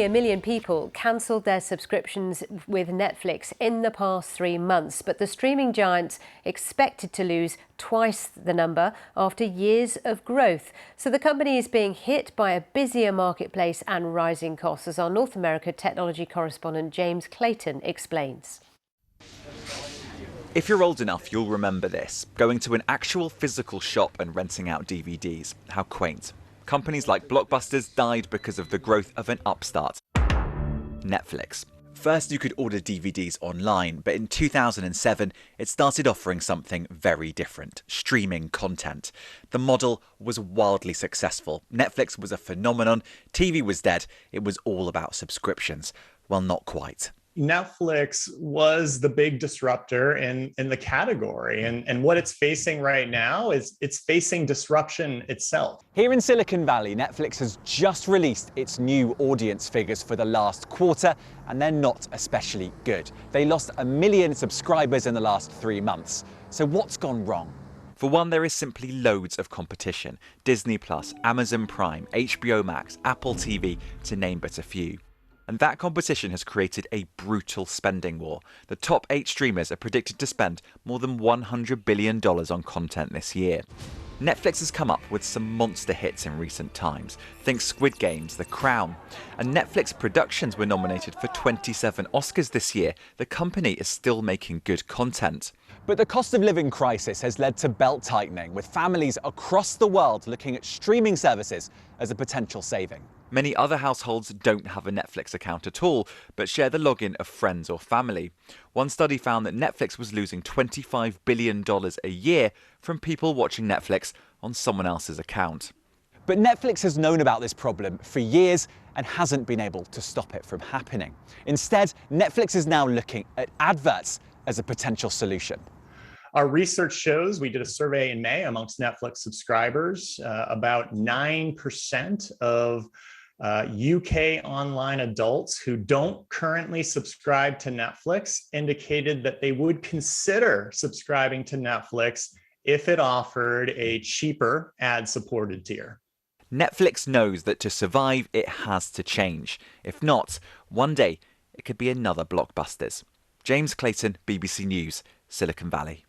Nearly 1 million people cancelled their subscriptions with Netflix in the past 3 months, but the streaming giant's expected to lose twice the number after years of growth. So the company is being hit by a busier marketplace and rising costs, as our North America technology correspondent James Clayton explains. If you're old enough, you'll remember this. Going to an actual physical shop and renting out DVDs. How quaint. Companies like Blockbusters died because of the growth of an upstart, Netflix. First, you could order DVDs online, but in 2007, it started offering something very different: streaming content. The model was wildly successful. Netflix was a phenomenon, TV was dead, it was all about subscriptions. Well, not quite. Netflix was the big disruptor in the category. And what it's facing right now is it's facing disruption itself. Here in Silicon Valley, Netflix has just released its new audience figures for the last quarter, and they're not especially good. They lost 1 million subscribers in the last 3 months. So what's gone wrong? For one, there is simply loads of competition. Disney+, Amazon Prime, HBO Max, Apple TV, to name but a few. And that competition has created a brutal spending war. The top 8 streamers are predicted to spend more than $100 billion on content this year. Netflix has come up with some monster hits in recent times. Think Squid Games, The Crown. And Netflix Productions were nominated for 27 Oscars this year. The company is still making good content. But the cost of living crisis has led to belt-tightening, with families across the world looking at streaming services as a potential saving. Many other households don't have a Netflix account at all, but share the login of friends or family. One study found that Netflix was losing $25 billion a year from people watching Netflix on someone else's account. But Netflix has known about this problem for years and hasn't been able to stop it from happening. Instead, Netflix is now looking at adverts as a potential solution. Our research shows, we did a survey in May amongst Netflix subscribers, about 9% of UK online adults who don't currently subscribe to Netflix indicated that they would consider subscribing to Netflix if it offered a cheaper ad-supported tier. Netflix knows that to survive, it has to change. If not, one day it could be another Blockbusters. James Clayton, BBC News, Silicon Valley.